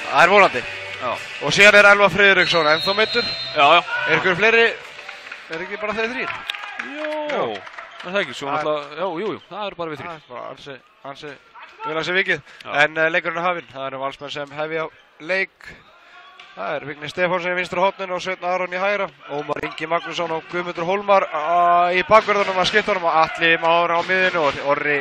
Það er vonandi. Já. Og síðan er Elvar Friðriksson ennþá meiddur. Já. Er ykkur fleiri? Er ekki bara þeir þrír? Jó. Það er ekki svo náttúrulega, jú, það eru bara við þrír. Það er bara ansi vel að sé vikið. En leikurinn er hafinn. Það eru Valsmenn sem hefja leik. Það er Vignir Stefánsson í vinstra horninu og Sveinn Aron í hægra. Ómar Ingi Magnússon og Guðmundur Hólmar í bakvörðunum að skiptunum og Atli Már á miðinu og Orri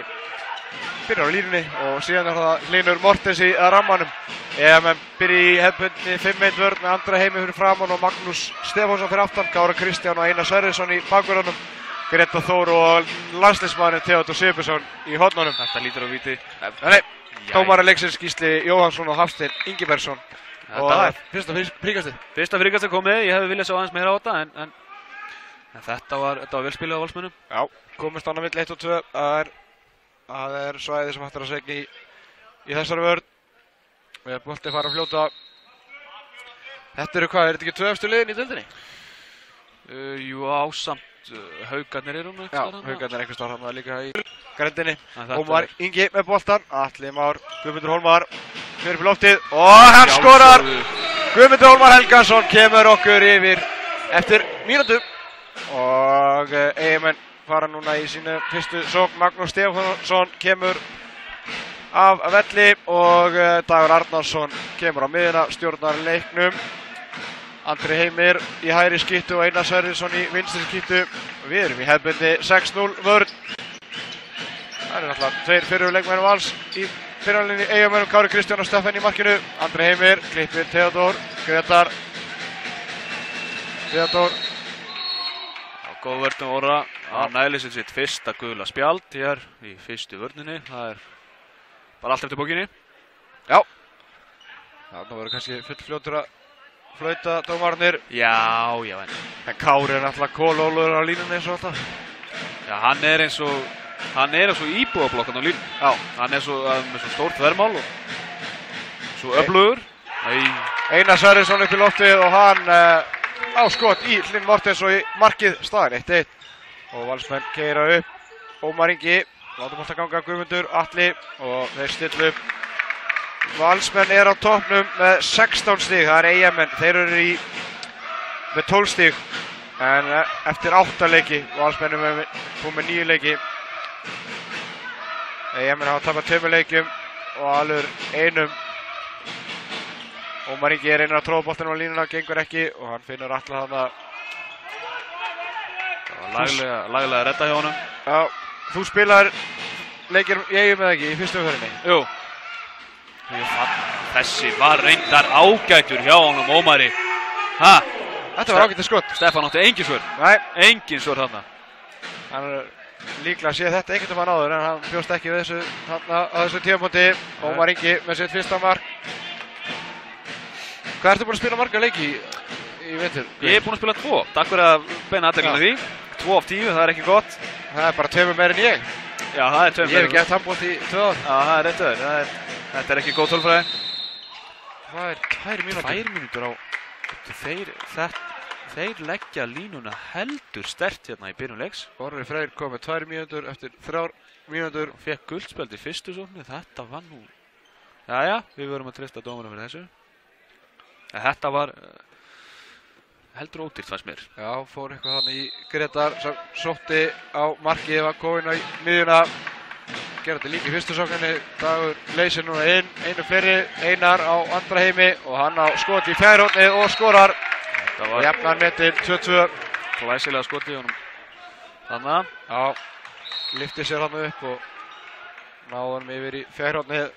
byrjar á línunni og síðan er það Hlynur Mortens í rammanum. EMM byrja í hefðbundni 5-1 vörn með Andra Heimi fyrir framan og Magnús Stefánsson fyrir aftan, Kára Kristján og Einar Sverrisson í bakvörðunum. Greta Þór og landsliðsmaðurinn Theodór Sigurbjörnsson í hornunum. Þetta lítur á víti. Nei, dómari leiksins Gísli Jóhannsson og Hafsteinn Ingibergsson. Og það er fyrsta fríkastið. Fyrsta fríkastið komið, ég hefði viljað sjá aðeins meira á þetta en þetta var vel spilað á Valsmönnum. Já, komist annað milli 1 og 2. Það er svæði sem hægt er að segja í þessari vörn. Bolti fara að fljóta. Þetta eru hvað, er þetta ekki 2 efstu liðin í deildinni? Jú, ásamt Haukarnir eru nú Já, Haukarnir einhvers staðar þarna líka í grendinni. Ómar Ingi með boltan, Atli Már, Guðmundur Hólmar fyrir upp í loftið og hann skorar! Guðmundur Hólmar Helgason kemur okkur yfir eftir mínútu og Eyjamenn fara núna í sínu fyrstu sókn. Magnús Stefánsson kemur af velli og Dagur Arnarsson kemur á miðjuna, stjórnar leiknum. Andri Heimir í hægri skiptu og Einar Sverrisson í vinstri skiptu. Við erum í hefðbundni 6-0 vörn. Það eru náttúrulega 2 fyrrum leikmenn Vals í fyrirháleginni Eyjamönnum, Kári Kristján og Steffen í markinu. Andri Heimir, klippir Theodór, Gretar. Theodór. Góð vörn Óra. Hann næli sitt fyrsta gula spjald hér í fyrstu vörninni. Það er bara allt eftir bókinni. Já. Það voru kannski fullfljótur að flauta dómarnir. Já, en Kári er náttúrulega kolólur á línunni eins og alltaf. Já, hann er eins og íbúðablokkan á línu. Já. Hann er með svo stórt þvermál og svo öflugur. Einar Sverrisson upp í loftið og hann á skot í Hlynur Mortens og í markið staðan 1-1. Og Valsmenn keyra upp. Ómar Ingi, látum alltaf ganga Guðmundur, Atli og þeir stilla upp. Valsmenn er á toppnum með 16 stig, það er Eyjamenn, þeir eru með 12 stig en eftir 8 leiki, Valsmenn er búin með 9 leiki. Eyjamenn hafa tapað 2 leikjum og alveg 1. Ómar Ingi er einnig að tróða boltanum á línuna, gengur ekki og hann finnur Atla þarna. Laglega að redda hjá honum. Já, þú spilar leikir í Eyjum eða ekki í fyrstu umferðinni? Jú. Þessi var reyndar ágætur hjá honum Ómari. Þetta var ágætið skot. Stefán átti engin svör. Nei. Engin svör þarna. Hann líklega séð þetta einhvern veginn áður en hann bjóst ekki við þessu þarna á þessu tímapunkti. Ómar Ingi með sitt fyrsta mark. Hvað ertu búin að spila marga leiki í vetur? Ég er búin að spila 2. Takk fyrir að beina athyglinni því. 2 af 10, það er ekki gott. Það er bara 2 meir en ég. Já, það er 2 meir. Ég hef gert handbolta í 2 ár. Já, það er rétt öður. Þetta er ekki góð tölfræði. Það er 2 mínútur. 2 mínútur á. Þeir leggja línuna heldur sterkt hérna í byrjun leiks. Orri Freyr kom með 2 mínútur eftir 3 mínútur. Fekk guldspjald í fyrstu sóknu. Þetta var nú... Jæja, við verum að treysta dómaranum fyrir þessu. En þetta var heldur ódýrt fannst mér. Já, fór eitthvað þannig í Gretar sem sótti á markið, var kominn á miðjuna. Gerði þetta líka í fyrstu sókninni. Dagur leysir núna inn, einu fleiri, Einar á Andra Heimi og hann á skot í fjær hornið og skorar. Jafnar metin 2-2. Glæsilega skot í honum. Þannig. Já, lyfti sér hann upp og náði hann yfir í fjær hornið.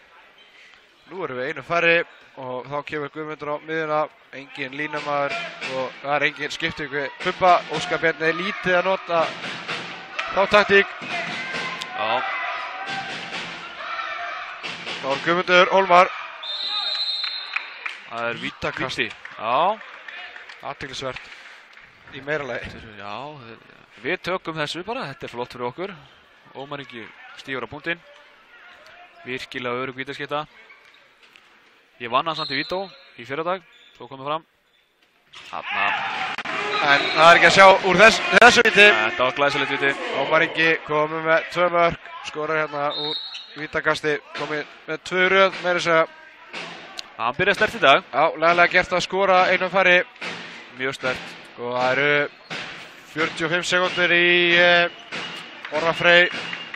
Nú erum við einu færri og þá kemur Guðmundur á miðjuna. Engin línamaður og það er engin skipting við Bubba. Óskar Bjarni er lítið að nota þá taktík. Já. Þá er Guðmundur Hólmar. Það er vítakasti. Já. Athyglisvert í meira lagi. Já, við tökum þessu bara. Þetta er flott fyrir okkur. Ómar Ingi stígur á punktinn. Virkilega örugg vítaskipta. Ég vann hann samt í vító í fyrradag. Svo komum við fram. Þarna. En það er ekki að sjá úr þessu víti. Þetta var glæsilegt víti. Ómar Ingi komið með 2 mörk. Skorar hérna úr vítakasti. Komið með 2 röð meira segja. Hann byrjaði sterkt í dag. Já, laglega gert að skora einum færi. Mjög sterkt. Og það eru 45 sekúndur í Orra Frey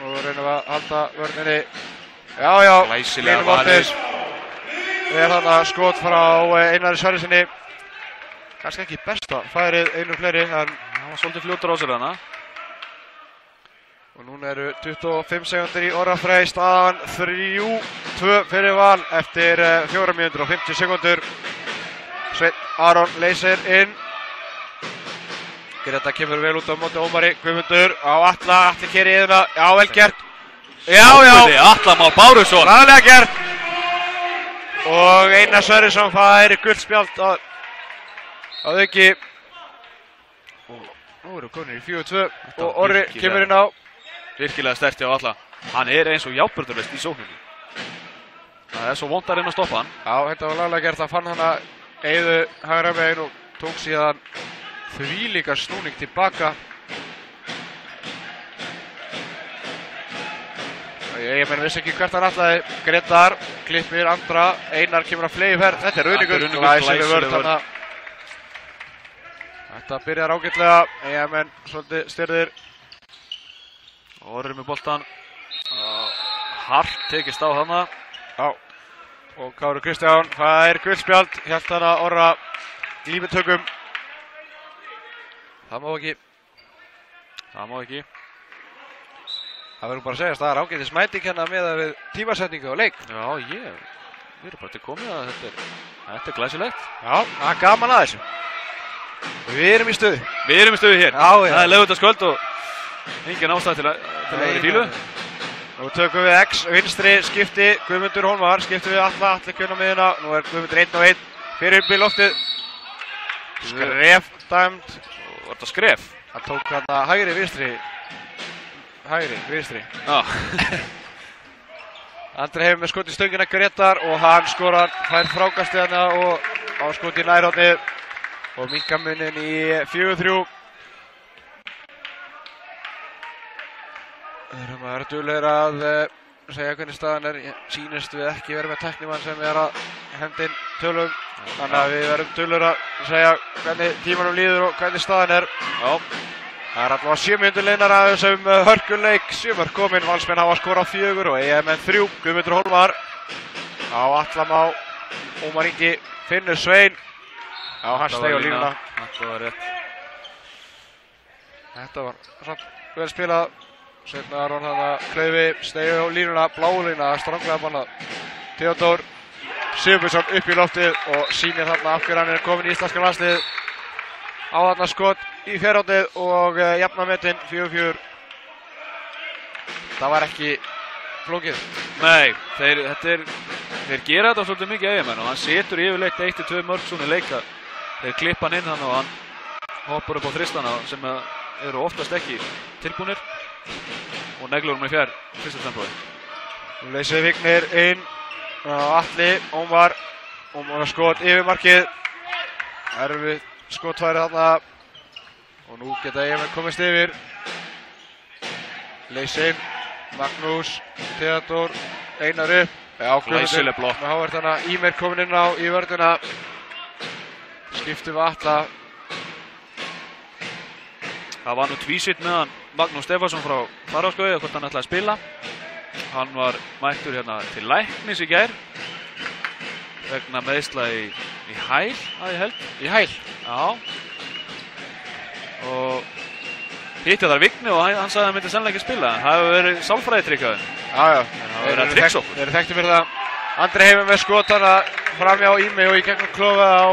og reynum að halda vörninni. Já, Glæsilega varið. Þarna skot frá Einari Sverrissyni. Kannski ekki besta færið einu fleiri, en hann var svolítið fljótur á sér hana. Og núna eru 25 sekúndur í Orra Frey, staðan 3-2 fyrir Val eftir 4 mínútur og 50 sekúndur. Sveinn Aron leysir inn. Greta kemur vel út á móti Ómari. Guðmundur á Atla, Atli keyrir í yðurna. Já, vel gert. Já. Atla Már Bárusson. Laglega gert. Og Einar Sverrisson fær gult spjald að auki. Og nú eru konur í 4-2 og Orri kemur inn á. Virkilega sterkt hjá Atla. Hann eins og járnbrautarlaust í sókninni. Það svo vont að reyna að stoppa hann. Já, þetta var laglega gert. Það fann hann að Eiðu hægra megin og tók síðan þvílíka snúning tilbaka. Ég vissi ekki hvert hann ætlaði. Gretar klippir andra. Einar kemur að flegi ferð. Þetta er Rauningur. Glæsileg vörn þarna. Þetta byrjar ágætlega. Eyjamenn svolítið styrðir. Orri með boltan. Hart tekist á þarna. Já. Og Kári Kristján fær guldspjald. Hélt hann að Orra glímutökum. Það má ekki. Það verður bara að segja að það er ágætis mæting hérna með að við tímasetningu á leik. Já, við erum bara til komið að þetta er glæsilegt. Já, það er gaman að þessu. Við erum í stuði. Við erum í stuði hér. Já. Það er laugardagskvöld og engin ástæða til að vera í fílu. Nú tökum við X, vinstri skipti, Guðmundur Hólmar, skipti við Atli kunna miðuna. Nú er Guðmundur 1-1, fyrir upp í loftið. Skref dæmt. Var þetta skref? Það tók hérna hægri, vinstri. Já. Andri hefur með skot í stöngina Gretar og hann skorar, fær frákastið hana og á skot í nærhornið og minnka munin í 4-3. Við erum duglegir að segja hvernig staðan er. Sýnist við ekki verið með tæknimann sem er að henda inn tölum. Þannig að við verðum duglegir að segja hvernig tímanum líður og hvernig staðan er. Já. Það er allavega 7 mínútur liðnar að þessum hörkuleik. 7 mörk komin, Valsmenn hafa skorað 4 og Eyjamenn 3. Guðmundur Hólmar á Atla Má. Ómar Ingi finnur Svein. Já, hann steig á línuna. Þetta var rétt. Þetta var samt vel spilað. Sveinn Aron hann að Klaufi steig á línuna, blálína, stranglega bannað. Theodór Sigurbjörnsson upp í loftið og sýnir þarna af hverju hann er komin í íslenska landslið. Á þarna skot í fjárhóttið og jafnametinn 4-4. Það var ekki flókið. Nei, þeir gera þetta svolítið mikið Eyjamenn og hann setur yfirleitt 1-2 mörk svona leika. Þeir klippa hann inn hann og hann hoppar upp á þristana sem eru oftast ekki tilbúnir og neglur hann í fjær fyrsta tempói. Nú leysir Vignir inn Atli, Ómar skot yfir markið. Erfið skotfæri þarna og nú geta Eyjamenn komist yfir. Leysir, Magnús, Theodór, Einar upp. Já, glæsileg blokk. Þá er þarna Ímer komin inn á í vörðuna. Skiptum við Atla. Það var nú tvísitt meðan Magnús Stefánsson frá Fagraskógi hvort hann ætlaði að spila. Hann var mættur hérna til læknis í gær vegna meiðsla í hæl, að ég held. Í hæl? Já. Og hitti þar Vigni og hann sagði að hann myndi sennilega ekki spila. Það hefur verið sálfræðitrykkaðin. Já. Það hefur verið að tryksa okkur. Þeir eru þekktir fyrir það. Andri hefur með skotana framhjá Ími og í gegnum klofa á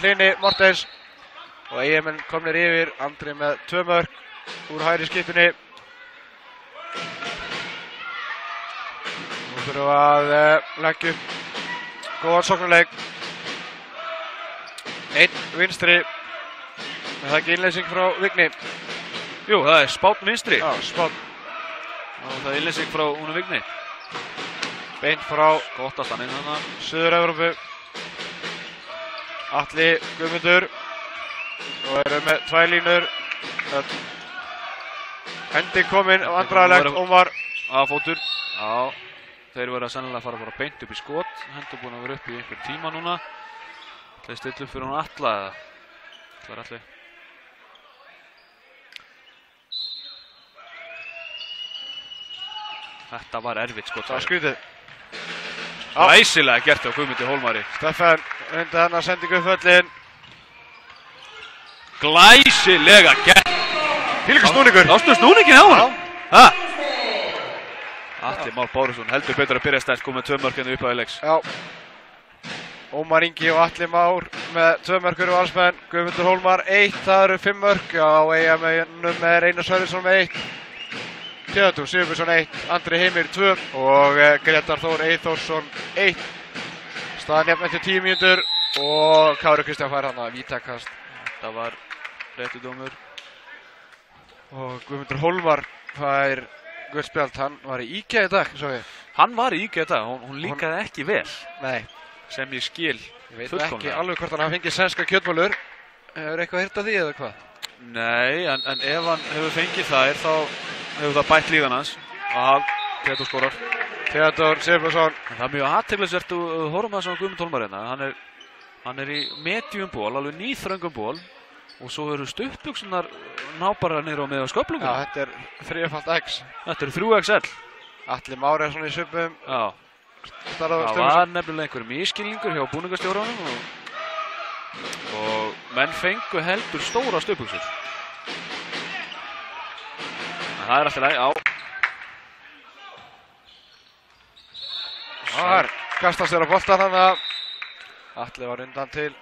Hlini Mortens. Og Eyjamenn komnir yfir, Andri með 2 mörk úr hægri skiptunni. Nú þurfum við að leggja upp góðan sóknarleik. Einn vinstri. Er það ekki innleysing frá Vigni? Jú, það er Spánn vinstri. Já, Spánn. Og það er innleysing frá Únu Vigni. Beint frá Gottast hann inn þarna. Suður-Evrópu. Atli, Guðmundur. Og erum með 2 línur. Hendi kominn vandræðilegt, Ómar. Að fótur. Já, þeir verða sennilega að fara bara beint upp í skot. hendur búin að vera upp í einhver tíma núna. Það stilla upp fyrir hún Atla eða? Það Atli. Þetta var erfitt skot. Það var skrítið. Glæsilega gert á Guðmundi Hólmari. Stefán reyndi hann að sendingu upp völlin. Glæsilega gert. Fylgur snúningur. Ástu snúningin á hann? Ha? Atli Már Bárusson heldur betur að byrja stælt, kom með 2 mörk upp á leiks. Já. Ómar Ingi og Atli Már með 2 mörkur og allsmenn. Guðmundur Hólmar 1, það eru 5 mörk. Já, Eyjamönnum með Einar Sverrisson með 1. Theodór Sigurbjörnsson 1, Andri Heimir 2 og Grétar Þór Eyþórsson 1. Staðan jafn eftir 10 mínútur og Kári Kristján fær hann að vítakast. Þetta var réttu dómur. Og Guðmundur Hólmar fær gult spjald, hann var í IKEA í dag, svo við. Hann var í IKEA í dag, hún líkaði ekki vel. Nei. Sem ég skil fullkomlega. Ég veit ekki alveg hvort hann hafi fengið sænska kjötbollur. Hefur eitthvað heyrt af því eða hvað? Nei, en ef hann hefur fengið þær, þá hefur það bætt líðan hans. Theodór skorar. Theodór Sigurbjörnsson. Það er mjög athyglisvert að horfa með Guðmund Hólmar hérna. Hann er í medium ból, alveg nýþröngum ból. Og svo eru stuttbuxurnar ná bara niður á með sköflungum. Já, þetta er 3x. Þetta er 3XL. Atli Már er svona í svipum. Já. Það var nefnilega einhver miskilningur hjá búningastjóranum og menn fengu heldur stóra stuttbuxur. En það er alltaf leið, já. Það kastast þér á boltan hann. Atli var undan til.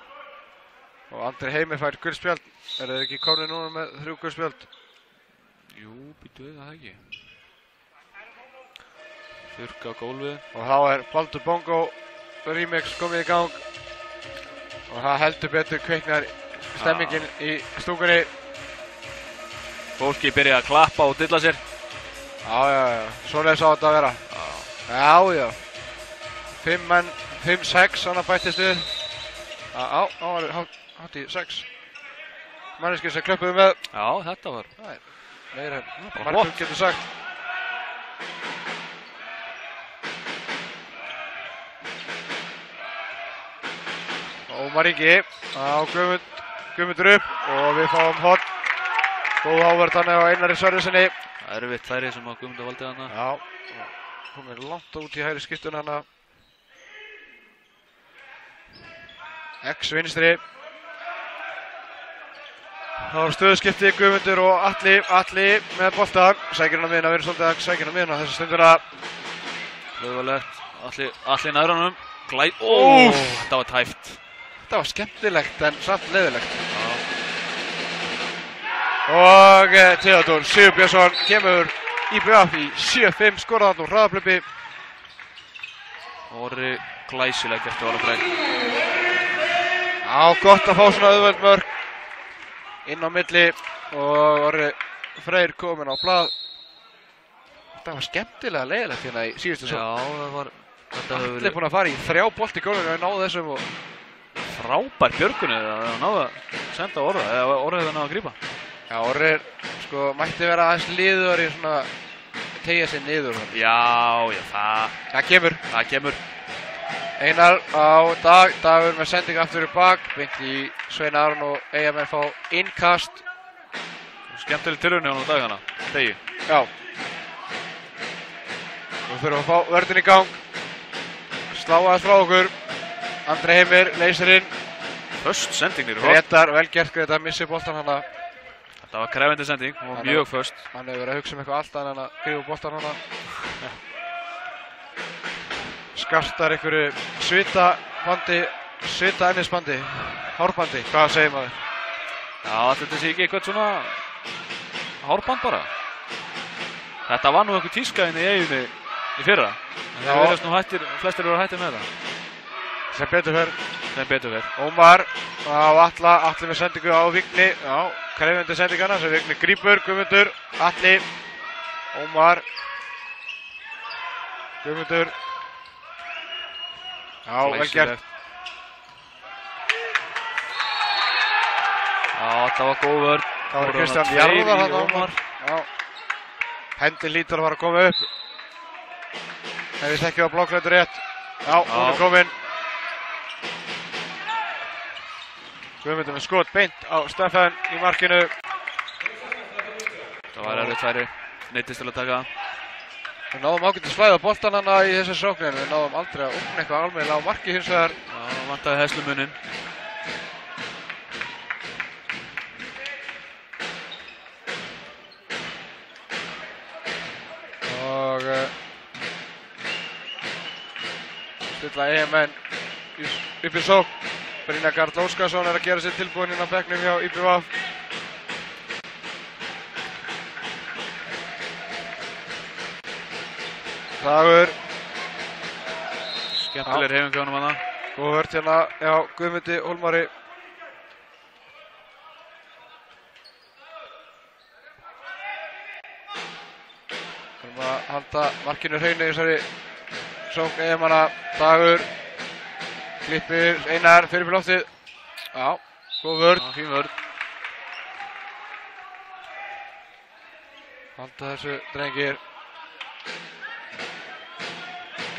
Og Andri Heimir fær gult spjald. Er þeir ekki komnir núna með 3 gult spjald? Jú, býttu við það ekki. Þurrka á gólfið. Og þá er Baldur Bongo remix komið í gang. Og það heldur betur kveiknar stemmingin í stúkunni. Fólki byrjaði að klappa og dilla sér. Já. Svoleiðis á þetta að vera. Já. 5-6 svona bættist við. Já, það var hátt í 6. Manneskir sem klöppuðu með. Já, þetta var. Það er meira en margum getur sagt. Ómar Ingi á Guðmundur upp og við fáum hot. Góð ávörð hann á Einari Sverrissyni. Erfitt færi sem að Guðmundur valdi hana. Já, hún er langt út í hægri skiptun hana. X vinstri. Það var stöðuskipti Guðmundur og Atli með boltan. Sækir hann að miðna, við erum svolítið að sækir hann að miðna þessa stunduna. Hlauðalegt, Atli nær honum. Þetta var tæft. Þetta var skemmtilegt en samt leiðilegt. Og Theodór Sigurbjörnsson kemur IBF í 7-5 skoraðan og hraðaplöpi. Orri glæsilega gert á alveg frek. Já, gott að fá svona auðveld mörk inn á milli og Orri Freyr kominn á blað. Þetta var skemmtilega leiðilegt hérna í síðustu svo. Já, það var... Atli er búinn að fara í 3 bolt í gólfinu og náðu þessum og... Frábær björgunni að náðu að senda Orra, eða Orra hefði náðu að grípa. Já, Orri mætti vera aðeins liður í svona tegja sig niður. Já, það kemur. Einar á Dagur með sending aftur í bak, beint í Svein Aron og Eyjamenn fá innkast. Skemmtileg tilraun á Dag hana, Degi. Já. Við þurfum að fá vörðin í gang. Slá aðeins frá okkur. Andri Heimir leysir inn. Föst sending niður. Grétar, vel gert Grétar, missi boltan hana. Þetta var krefjandi sending, hún var mjög föst. Hann hefur verið að hugsa eitthvað allt annað en að grífa boltan hana. Skartar einhverju svita ennisbandi, hárbandi, hvað segir maður? Já, þetta sé ekki eitthvað svona hárband bara. Þetta var nú einhver tíska inn í Eyjunni í fyrra. En það verðast nú flestir eru hættir með það. Sem betur fer. Ómar á Atli með sendingu á Vigni. Já, krefjandi sendingana sem Vigni grípur. Guðmundur, Atli, Ómar, Guðmundur. Já, vel gert. Já, þetta var góð vörn. Það var Kristján Jarðar hann Ómar. Já, hendin lítur að fara að koma upp. Ef við þekkjum að blokkleitur rétt. Já, hún er komin. Guðmundur með skot beint á Stefán í markinu. Það var erfitt færi, neyddist til að taka. Við náðum ágætis flæða boltan hana í þessu sókn en við náðum aldrei að opna eitthvað almennilega á marki hins vegar. Já, vantaði heslumuninn. Og stilla EM-menn upp í sókn. Brynjar Karl Óskarsson er að gera sér tilbúinn inn á bekknum hjá IBVF. Dagur. Skemmtilegir hreyfing hjá honum hana. Góð vörn hérna hjá Guðmundi Hólmari. Við erum að halda markinu hreinu í þessari sókn EM-manna. Dagur. Klippir Einar fyrir loftið. Já, góð vörn. Já, fín vörn. Halda þessu drengir.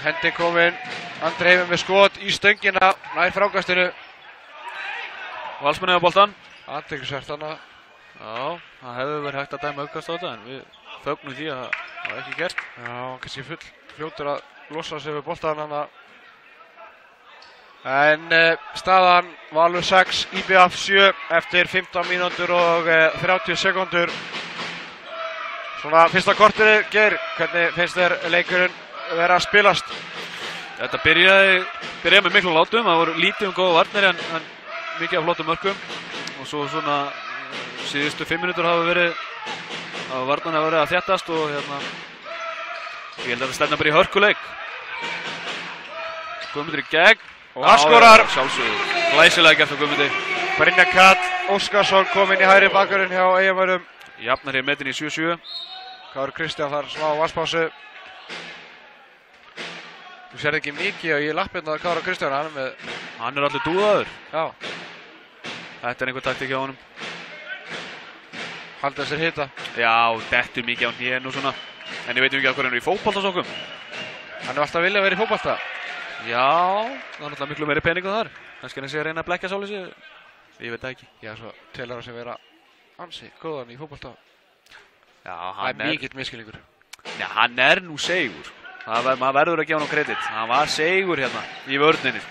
Hendin kominn. Andri Heimir með skot í stöngina. Nær frákastinu. Valsmenn hefur boltan. Athyglisvert hana. Já, það hefur verið hægt að dæma uppkast á þetta en við fögnum því að það var ekki gert. Já, kannski full fljótur að losa sig við boltan hana. En staðan Valur 6, IBF 7 eftir 15 mínútur og 30 sekúndur. Svona fyrsta korterið, Geir, hvernig finnst þér leikurinn vera að spilast? Þetta byrjaði með miklu látum, það voru lítið góða varnir en mikið af flottum mörkum. Og svo svona síðustu 5 mínútur hafa verið að varnarna hafa verið að þéttast og hérna ég held að þetta stefna bara í hörkuleik. Guðmundur í gegn. Og hann skorar. Sjálfsögðu, glæsilega gert á Guðmundi. Brynjar Karl Óskarsson kom inn í hægri bakvörðinn hjá Eyjamönnum. Jafnar hér metin í 7-7. Kári Kristján þar smá vatnspásu. Þú sér ekki mikið og ég lappirna að Kári Kristján, hann er allir dúðaður. Já. Þetta er einhver taktík hjá honum. Halda sér hita. Já, dettur mikið á hnén og svona. En ég veit ekki af hverju hann er í fótboltasokkum. Hann er alltaf viljað að vera í fótbolta. Já, það er náttúrulega miklu meiri peningu þar. Kannski hann sé að reyna að blekja sáli sig. Ég veit það ekki. Já, svo telur hann sem vera ansi góðan í fótbolta. Já, hann er mikill miskilningur. Já, hann er nú segur. Maður verður að gefa hann kredit. Hann var segur hérna í vörninni.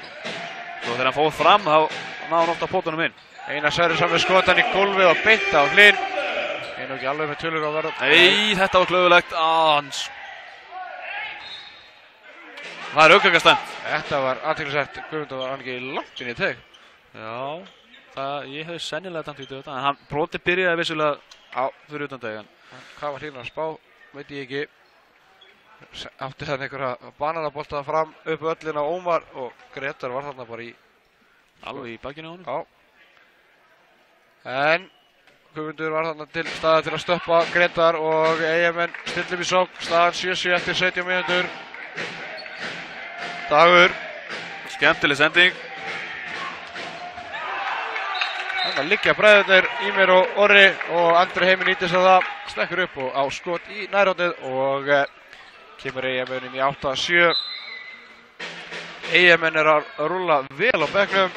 Svo þegar hann fóð fram, þá náði hann ofta pótunum inn. Einar Sverrisson með skotan í gólfið og beint á hlinn. Einu ekki alveg með tölur á verð. Nei, þetta var klöfulegt. Það er aukakastæmt. Þetta var athyglisvert. Guðmundur var hann ekki langt inn í teg. Já, ég hefði sennilega dæmt út í þetta. En hann brotið byrjaði vissulega fyrir utan deg. Hvað var hérna að spá, veit ég ekki. Átti þannig einhverja bananabolta fram upp öllin á Ómar og Gretar var þarna bara alveg í bakinu á honum. Já. En Guðmundur var þarna til staða til að stöppa Gretar og Eyjamenn stillum í sókn. Staðan 7-7 eftir 17 mínútur. Dagur. Skemmtileg sending. Þannig að liggja bræðurnir Ímir og Orri og Andri Heimir nýtir sér það. Stekkur upp og á skot í nærhornið og kemur Eyjamenn í 8-7. Eyjamenn er að rúlla vel á bekknum.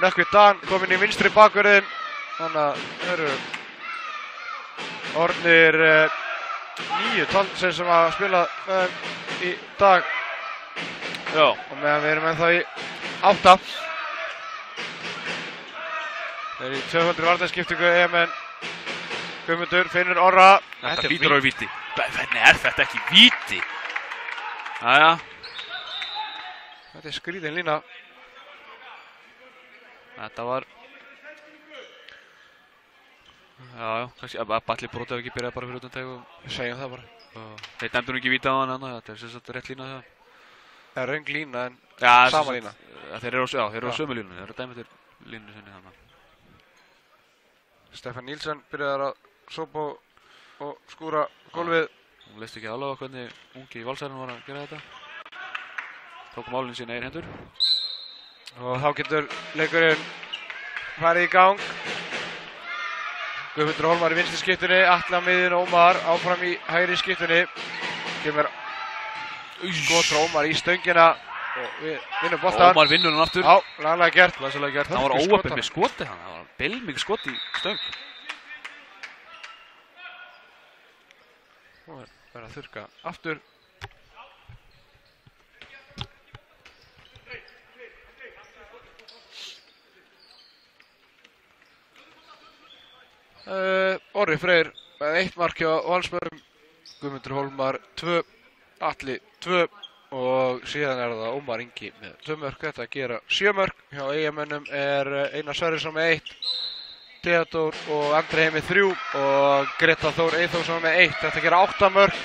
Nökkvi Dan kom inn í vinstri bakvörðinn. Þannig að það eru orðnir 9 talsir sem að spila í dag. Já. Og meðan við erum ennþá í 8. Það er í 200 varnarskiptingu Eyjamenn. Guðmundur finnur Orra. Þetta hlýtur á víti. Hvernig er þetta ekki víti? Jæja. Þetta er skrýtin lína. Þetta var já, kannski að Balli brotið ekki byrjaði bara fyrir utan teg og Við segjum það bara. Þeir dæmdu nú ekki víta á hann, þetta er sem sagt rétt lína það. Það er röng lína en sama lína. Þeir eru á sömu línu, þeir eru að dæma til línu sinni þarna. Stefán Nílsson byrjaði að sópa og skúra gólfið. Hún leist ekki alveg á hvernig ungi í Valsarinn var að gera þetta. Tók málinn sín eigin hendur. Og þá getur leikurinn farið í gang. Guðmundur Hólmar í vinstri skiptunni, Atli á miðjunni, Ómar áfram í hægri skiptunni. Kemur skot frá Ómar í stöngina. og við vinnum boltan. Ómar vinnur hann aftur. Já, laglega gert. Glæsilega gert. Hann var óöppin með skoti hann. Það var belmikið skot í stöng. Nú verður að þurrka aftur. Orri Freyr með 1 mark hjá Valsmönnum, Guðmundur Hólmar 2, Atli 2 og síðan er það Ómar Ingi með 2 mörk. Þetta gera 7 mörk. Hjá Eyjamönnum er Einar Sverrisson með 1, Theodór og Andri Heimi 3 og Greta Þór Eyþórsson með 1. Þetta gera 8 mörk.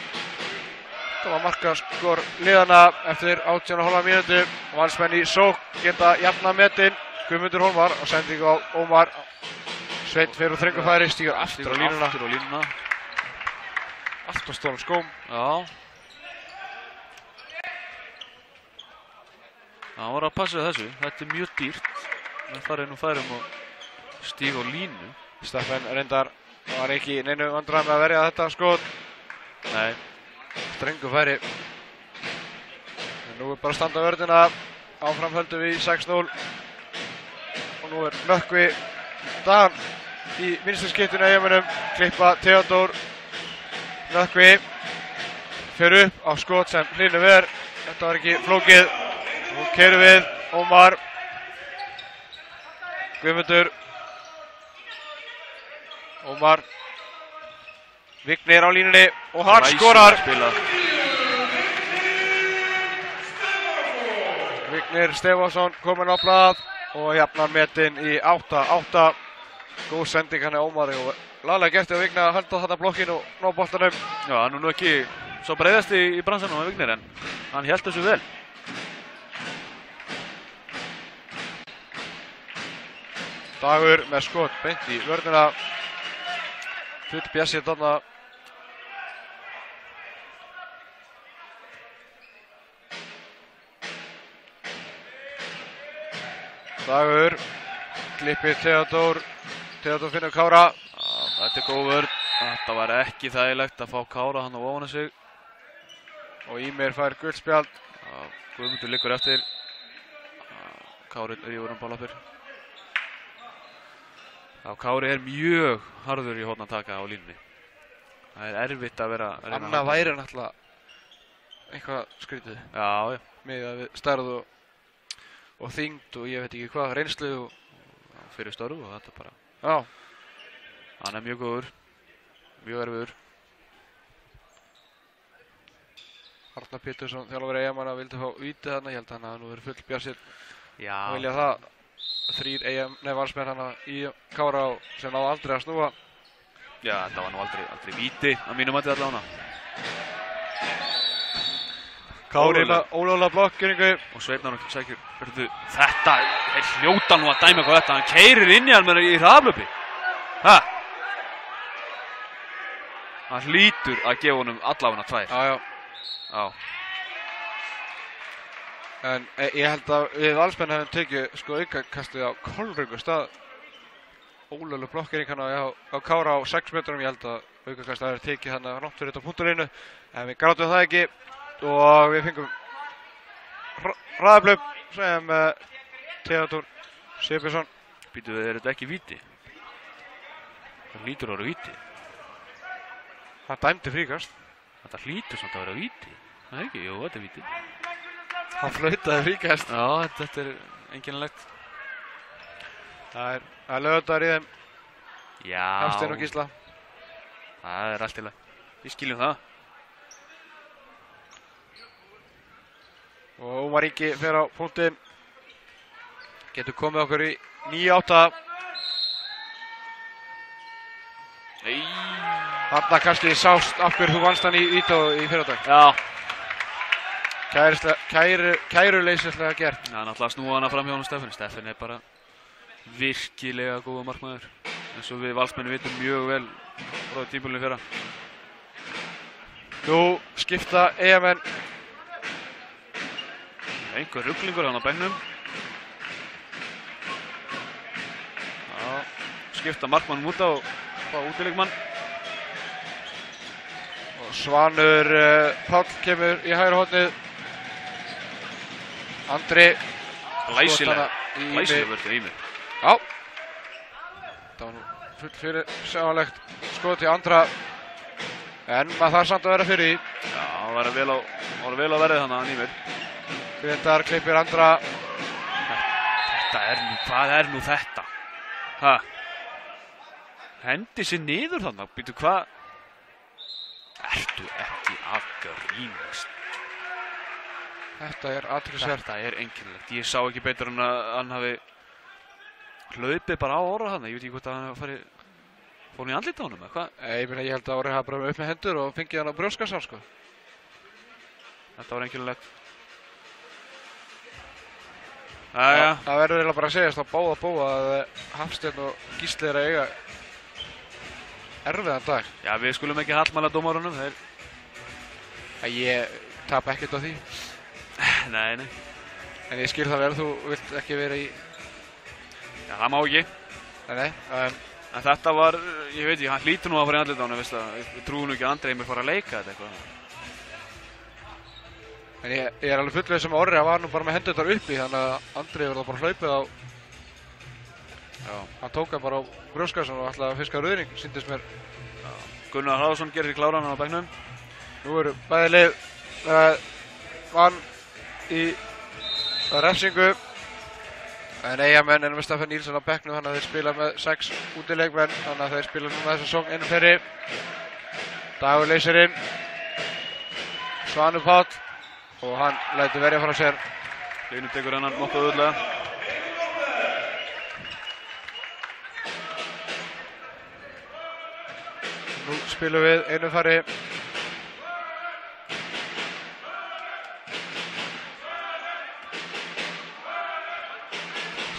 Það var markaskor liðana eftir 18,5 mínútu. Valsmenn í sókn geta jafna metin. Guðmundur Hólmar á sendingu á Ómar. Sveinn fer úr þröngufæri, stígur aftur á línuna. Allt á stólum skóm. Já. Það var að passa þessu. Þetta er mjög dýrt. Það farið nú færum og stíg á línu. Steffen reyndar var ekki neinu vandræði með að verja þetta skot. Nei. Þröngufæri. Nú er bara að standa vörðina. Áfram höldum við í 6-0. Og nú er Nökkvi Dan í vinstri skiptinu í Eyjamönnum. Klippa Theodór. Nökkvi fer upp á skot sem hlýnum ver. Þetta var ekki flókið. Nú keyrum við Ómar. Guðmundur. Ómar. Vignir á línunni og hann skorar. Vignir Stefánsson kominn á blað og jafnar metin í 8-8. Góð sending hann Ómari og laglega gert að Vigna að halda þarna blokkinu og ná boltanum. Já, hann er nú ekki svo breiðast í bransanum á Vignir en hann hélt þessu vel. Dagur með skot beint í vörnina. Full bjassið þarna. Dagur klippir Theodór. Theodór finnur Kára. Já, þetta er góð vörn. Þetta var ekki þægilegt að fá Kára hann á ofan sig. Og Ímir fær guldspjald. Guðmundur liggur eftir. Kári rífur hann bálapir. Já, Kári er mjög harður í horn að taka á línunni. Það er erfitt að vera að reyna Anna væri náttúrulega eitthvað skrítið. Já, já. Með að við stærð og þyngd og ég veit ekki hvað, reynslu og fyrir störf og þetta bara. Já. Hann er mjög góður. Mjög erfiður. Arnar Pétursson, þjálfari Eyjamanna, vildi fá vítið þarna. Ég held að hann hafi nú verið full bjassir. Já. Og vilja það. 3 Valsmenn hana í Kára sem náðu aldrei að snúa. Já, þetta var nú aldrei víti að mínum mati allavega. Kári með ólögulega blokkeringu. Og Sveinn sækir, þetta er hljóta nú að dæma eitthvað þetta. Hann keyrir inn í hann með í hraðlöpi. Hann hlýtur að gefa honum allavega 2. Já. En ég held að við Valsmenn hefum tekið sko aukakastið á kolröngu stað. Ólögulega blokkering hann á Kára á 6 metrum. Ég held að aukakastið hefur tekið hann að nátt fyrir þetta punkturinu. En við grátum það ekki. Og við fengum hraðablöp sem Theodór Sigurbjörnsson. Býtu, er þetta ekki víti? Það hlýtur að vera víti. Hann dæmdi fríkast. Þetta hlýtur samt að vera víti. Það ekki, jú, þetta er víti. Hann flautaði fríkast. Já, þetta er einkennilegt. Það er laugardagur í þeim. Já. Hafsteinn og Gísla. Það er allt í lagi. Við skiljum það. Og Ómar Ingi fer á punktinn. Getur komið okkur í 9-8. Þarna kannski sást af hverju þú vannst hann í Vító í fyrradag. Já. Kæruleysislega gert. Já, náttúrulega snúa hana fram hjá honum Steffani. Steffani er bara virkilega góða markmaður. Eins og við Valsmenn vitum mjög vel frá tímabilinu fyrra. Nú skipta Eyjamenn. Einhver ruglingur hann á bænum. Já, skipta markmannum út á útileikmann. Og Svanur Páll kemur í hægra hornið. Andri. Glæsilega vörður Ímir. Já. Það var nú full fyrir sjáanlegt skot til Andra. En maður þarf samt að vera fyrir því. Já, það var vel á verðið þannig að Ímir. Grétar klippir Andra. Hvað er nú þetta? Ha? Hendi sér niður þannig, býtu hvað? Ertu ekki að grínast? Þetta er athyglisvert. Þetta er einkennilegt. Ég sá ekki betur en að hann hafi hlaupið bara á orða þannig. Ég veit ekki hvort að hann fór hann í andlita á honum, eða hvað? Ég held að Orri hafi bara upp með hendur og fengið hann á brjóskassan, sko. Þetta var einkennilegt. Jæja. Það verður eiginlega bara að segjast á báða að Hafsteinn og Gísli að eiga erfiðan dag. Já, við skulum ekki hallmæla dómarunum, Ég tap ekkert á því. Nei. En ég skil það vel, þú vilt ekki vera í... Já, það má ekki. Nei. En þetta var, ég veit ekki, hann hlýtur nú að fara í andlita á hann, við trúum nú ekki að Andri Heimir fór að leika þetta eitthvað. En ég er alveg fullveg sem Orri var nú bara með hendurnar uppi, þannig að Andri verður bara hlaupið á... Já, hann tók hann bara á brjóskassan og ætlaði að fiska rauðning, sýndist mér. Já. Gunnar Haraldsson gerir sér kláran hann á bekknum. Nú eru bæði lið vann í refsingu. En Eyjamenn er með Stefán Nílsson á bekknum, þannig að þeir spila með 6 útileikmenn, þannig að þeir spila núna þessa sóng einum fleiri. Dagur leysir inn. Svanur Páll. Og hann lætur verja frá sér. Hlynur tekur hennan nokkuð auðvitað. Nú spilum við einu fari.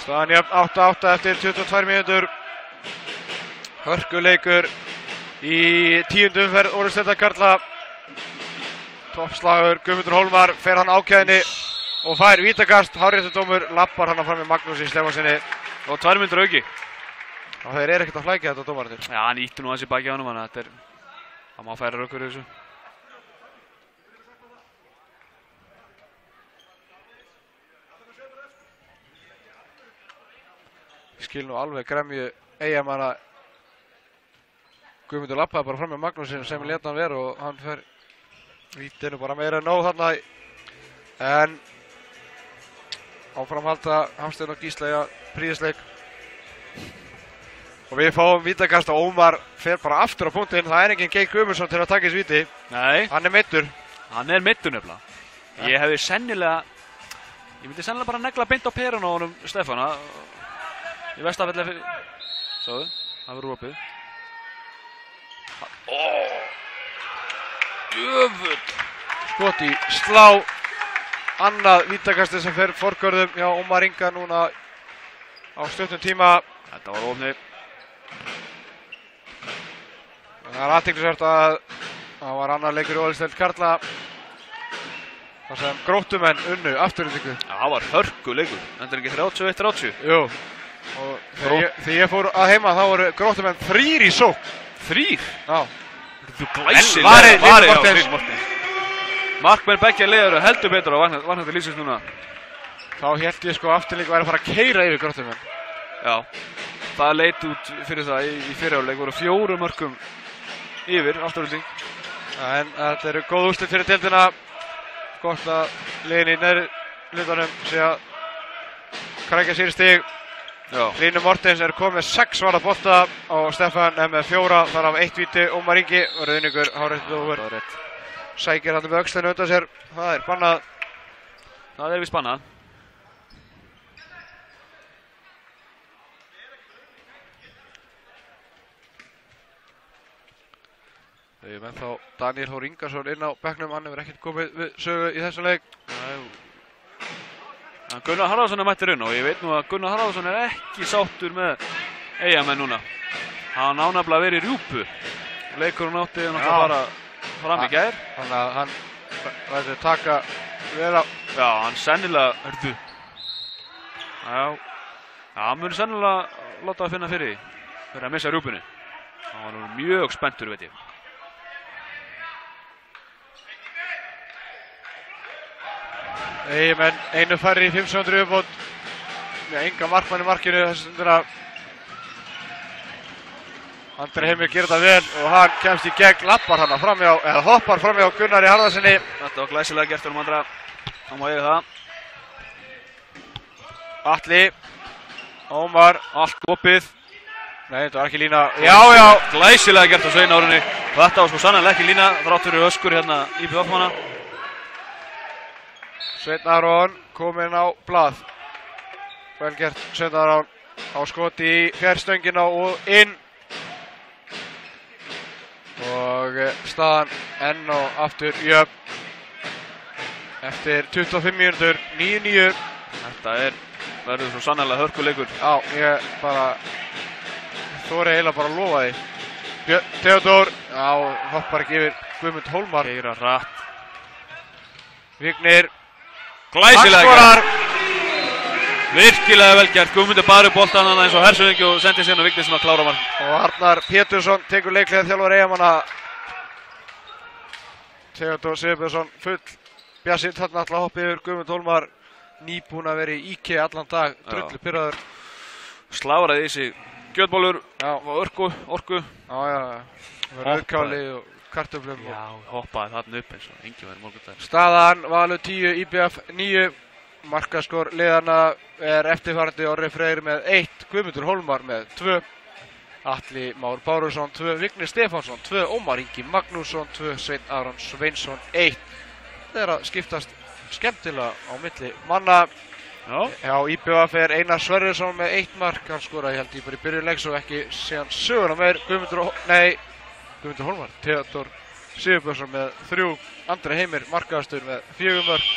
Staðan jöfn 8-8 eftir 22 mínútur. Hörkuleikur í 10. umferð úrvalsdeildar karla. Toppslagur, Guðmundur Hólmar, fer hann ákveðinni og fær vítakast, hárréttudómur, lappar hann fram með Magnúsi Stefánsinni. Og 2 mínútur auki. Og þeir eru ekkert að flækja þetta dómarnir. Já, hann ítti nú aðeins í baki á honum, þannig að það má færa rökkur í þessu. Ég skil nú alveg gremju Eyjamanna. Guðmundur lappaði bara fram með Magnúsi sem lét hann vera og hann fer vítinu bara meira en nóg þarna. En áfram halda Hafsteinn og Gísli að príðisleik. Og við fáum vítakast og Ómar fer bara aftur á punktinn. Það er enginn Geir Guðmundsson til að taka þessu víti. Nei. Hann er meiddur. Hann er meiddur nefnilega. Ég myndi sennilega bara negla beint á perun á honum Stefána. Í Vestafelli fyrir... Sáðu, það verður opið. Jöfull. Skot í slá. Annað vítakastið sem fer forgörðum hjá Ómar Inga núna á stuttum tíma. Þetta var ofnið. Það er athyglisvert að það var annar leikur í úrvalsdeild karla þar sem Gróttumenn unnu afturhendingu. Já, það var hörkuleikur. Þetta er ekki 31-30. Jú. Og þegar ég fór að heima þá voru Gróttumenn 3 í sókn. 3? Já. Þú glæsilega varið já, Hlynur Mortens. Markmenn beggja liðar heldur betur á Vagnhildur lýsins núna. Þá hélt ég sko afturhendingu væri að fara að keyra yfir Gróttumenn. Já. Það leit út fyrir það í fyrri hálfleik, voru 4 mörkum yfir afturhending. En þetta eru góð úrslit fyrir deildina. Gott að liðin í neðri hlutanum sé að krækja sér í stig. Hlynur Mortens er komið með 6 varða bolta og Stefán er með 4, þar af 1 víti. Ómar Ingi og Rauðningur hárréttudómur sækir hann með öxlinu undan sér. Það er bannað. Það er víst bannað. Við erum ennþá Daniel Þór Ingarsson inn á bekknum, hann hefur ekkert komið við sögu í þessum leik. Gunnar Haraldsson er mættur inn og ég veit nú að Gunnar Haraldsson er ekki sáttur með Eyjamenn núna. Hann ánafnilega verið í rjúpu. Leikurinn átti náttúrulega bara fram í gær. Þannig að hann lætur taka vera. Já, hann sennilega, hörðu. Já, hann muni sennilega láta að finna fyrir því. Fyrir að missa rjúpunni. Hann var nú mjög spenntur, veit ég. Eyjamenn einu færri í 500 uppbót. Með enga markmann í markinu þessu stundina. Andri Heimir gerir þetta vel og hann kemst í gegn, lappar hann framhjá, eða hoppar framhjá Gunnari Harðarsinni. Þetta var glæsilega gert um Andra. Þá má ég það. Atli, Ómar, Allt opið. Nei, þetta var ekki lína. Já. Glæsilega gert á Svein Árunni. Þetta var sko sannarlega ekki lína, þrátt fyrir öskur hérna í IBF-manna. Sveinn Aron kominn á blað. Vel gert Sveinn Aron á skoti í fjárstöngina og inn. Og staðan enn og aftur jöfn. Eftir 25 mínútur, 9-9. Þetta verður svo sannarlega hörkuleikur. Já, ég bara þori eiginlega bara að lofa því. Theodór, já, hoppar ekki yfir Guðmund Hólmar. Keyra hratt. Vignir, Glæsilega skorar. Virkilega vel gert. Guðmundur bar upp boltann hann eins og Hersöðingi og sendi síðan á Vignir sem að klára mark. Og Arnar Pétursson tekur leiklega þjálfari Eyjamanna. Theodór Sigurbjörnsson full bjassinn þarna alltaf hoppið yfir Guðmund Hólmar. Nýbúinn að vera í IKEA allan dag, drullu pirraður. Sláraði í sig kjötbollur Já. og orku. Já. Rauðkáli og kartöflum. Já, hoppaði þarna upp eins og engi verið morgundagur. Staðan Valur 10, IBF 9. Markaskor liðana eftirfarandi Orri Freyr með 1, Guðmundur Hólmar með 2, Atli Már Bárusson 2, Vignir Stefánsson 2, Ómar Ingi Magnússon 2, Sveinn Aron Sveinsson 1. Það að skiptast skemmtilega á milli manna. Já, IBF Einar Sverrisson með 1 mark, hann skoraði held ég bara í byrjun leiks og ekki síðan söguna meir. Guðmundur Hólmar, Theodór Sigurbjörnsson með 3, Andri Heimir markaðastur með 4 mörk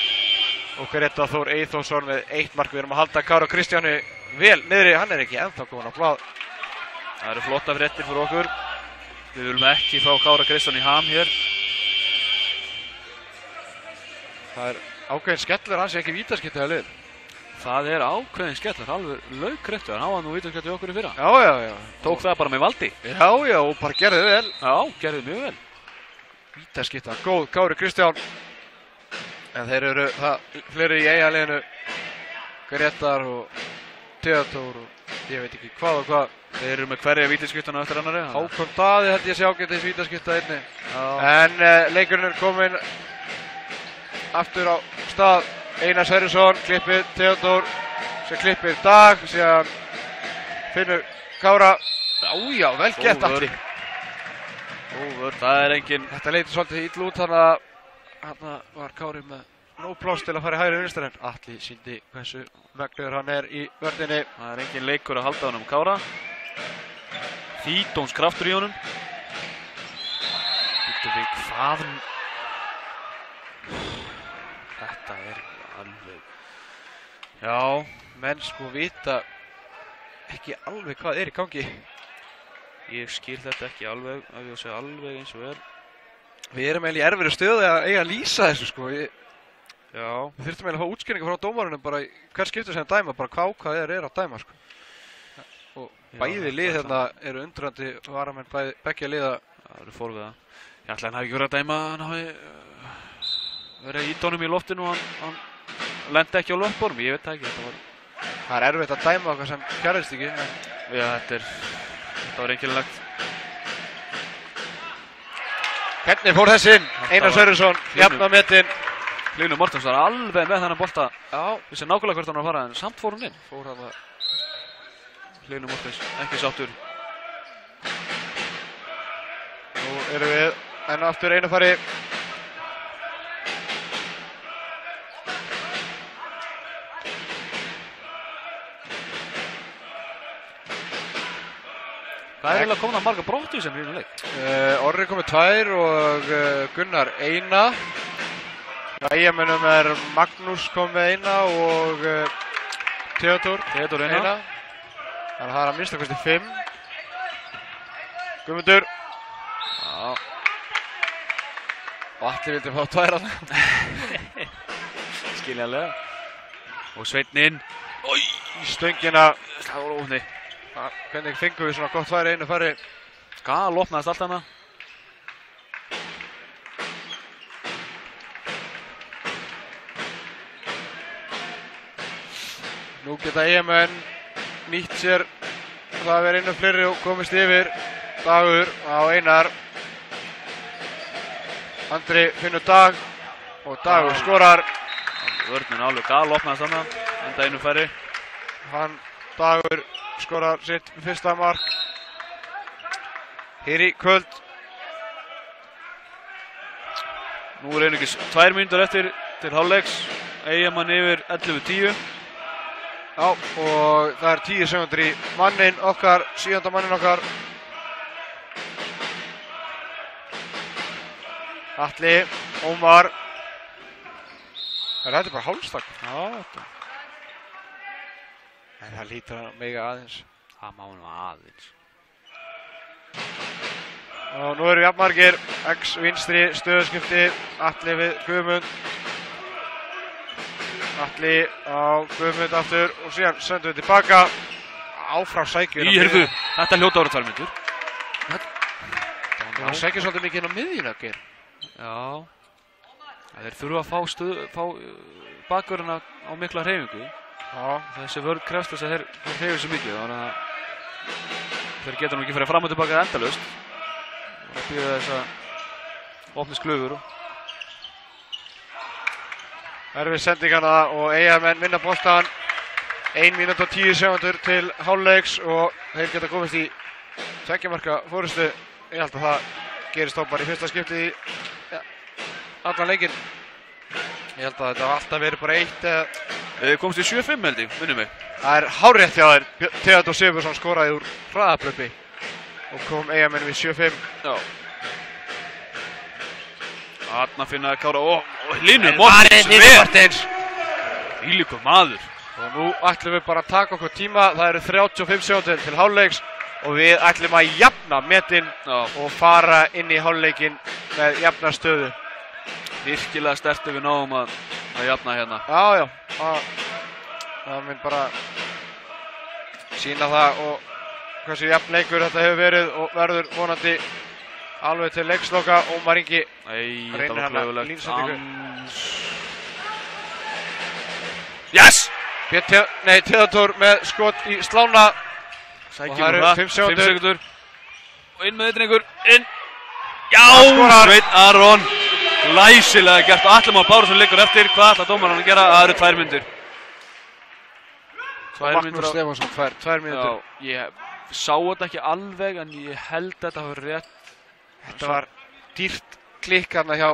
og Greta Þór Eyþórsson með 1 mark. Við erum að halda Kára Kristjáni vel niðri, hann ekki ennþá komin á blað. Það eru flotta fréttir fyrir okkur. Við viljum ekki fá Kára Kristján í ham hér. Það ákveðin skellur, hann sé ekki vítaskipti að lið. Það ákveðin skellur, alveg laukréttur. Hann hafa nú vítaskipti okkur í fyrra. Já. Tók það bara með valdi. Já, og bara gerði vel. Já, gerði mjög vel. Vítaskipta, góð Kári Kristján. En þeir eru það fleiri í Eyjaliðinu. Gretar og Theodór og ég veit ekki hvað og hvað. Þeir eru með hverja vítaskiptana eftir annari. Hákon Daði held ég sé ágætis vítaskipta einni. En leikurinn er kominn aftur á stað. Einar Sverrisson klippir Theodór sem klippir Dag, síðan finnur Kára. Já, vel gert Atli. Óvörð, það engin. Þetta leitir svolítið illa út, þannig að þarna var Kári með nóg pláss til að fara í hægri vinstra en Atli sýndi hversu megnugur hann er í vörninni. Það engin leikur að halda honum Kára. Þýdóms kraftur í honum. Hvað? Þetta alveg. Já, menn sko vita ekki alveg hvað er í gangi. Ég skil þetta ekki alveg, ef ég segja alveg eins og vel. Við erum eiginlega í erfiðri stöðu að eiga að lýsa þessu sko. Já. Við þurftum eiginlega að fá útskýringar frá dómarunum bara hver skiptur sem dæma, bara hvað er að dæma sko. Og bæði lið hérna eru undrandi varamenn beggja liða. Það eru forviða. Ég ætla hann hafi ekki verið að dæma, hann hafi verið í honum í loftinu og hann lendi ekki á löppunum, ég veit það ekki. Það er erfitt að dæma okkar sem gerðist ekki. Já, þetta var einkennilegt. Hvernig fór þessinn? Einar Sverrisson, jafnametinn. Hlynur Mortens var alveg með þennan bolta. Já. Vissi nákvæmlega hvert hann var að fara, en samt fór hann inn. Fór hann að Hlynur Mortens, ekki sáttur. Nú erum við enn aftur einu fari. Hvað er eiginlega komin að marga brottu í sem í leik? Orri komið 2 og Gunnar 1. Eyjamönnum er Magnús komið 1 og Theodór 1. Þannig að það er að minnsta kosti 5. Guðmundur. Já. Og Atli vildi fá 2 þarna. Skiljanlega. Og Sveinn inn. Í stöngina. Það var óhni. Hvernig fengum við svona gott færi einu færi? Lopnaðist allt hana. Nú geta EM-menn nýtt sér það að vera inn fleiri og komist yfir. Dagur á Einar. Andri finnur Dag og Dagur skorar. Vörnin alveg galopnaðist þarna, enda einu færi. Dagur skorar sitt fyrsta mark hér í kvöld. Nú einungis 2 mínútur eftir til hálfleiks. Eyjamann yfir 11-10. Já, og það er 10 sekúndur í mannin okkar, 7. mannin okkar. Atli, Ómar. Þetta er bara hálfstak. Já, þetta. En það lítur að mega aðeins. Það má nú aðeins. Og nú eru jafnmargir, X vinstri, stöðuskipti, Atli við Guðmund. Atli á Guðmund aftur og síðan sendum við tilbaka. Áfram sækjur. Heyrðu, þetta hljóta ára 2 mínútur. Það sækjur svolítið mikið inn á miðjuna, Geir. Já. Þeir þurfa að fá bakvörðina á mikla hreyfingu. Já. Þessi vörð krefst þess að þeir hreyfi svo mikið, þannig að þeir geta nú ekki farið fram og tilbaka endalaust. Og býða þess að opnist glufur. Erfið sendingarna og Eyjamenn vinna boltan. 1 mínúta og 10 sekúndur til hálfleiks og þeir geta komist í 2 marka fórustu. Ég held að það gerist þá bara í fyrsta skiptið í allan leikinn. Ég held að þetta hafa alltaf verið bara 1 eða... Við komst í 7-5 held ég, minnum mig. Það er hárrétt hjá þér. Theodor Sigurðsson skoraði úr hraðaplöppi og kom Eyjamenn við 7-5. Já. Þarna finna Kára og Linur Mortens. Ílíkur maður. Og nú ætlum við bara að taka okkur tíma. Það eru 35 sekúndur til hálfleiks og við ætlum að jafna metin og fara inn í hálfleikinn með jafna stöðu. Virkilega sterkt við náum að jafna hérna. Já. Það mun bara sýna það og hversu jafn leikur þetta hefur verið og verður vonandi alveg til leiksloka. Ómar Ingi reynir hann að línsendingu. Yes! Theodor með skot í slána. Og það eru 5 sekúndur. Og inn með ytringur, inn. Já, Sveinn Aron. Glæsilega gert og Atli Már Bárðarson liggur eftir. Hvað ætlar dómarinn að gera? Það eru 2 mínútur. Magnús Stefánsson 2 mínútur. Já, ég sá þetta ekki alveg en ég held þetta hafi rétt. Þetta var dýrt klikk hérna hjá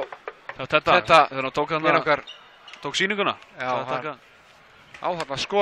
Þetta, þegar hann tók sýninguna. Já, á þarna skot.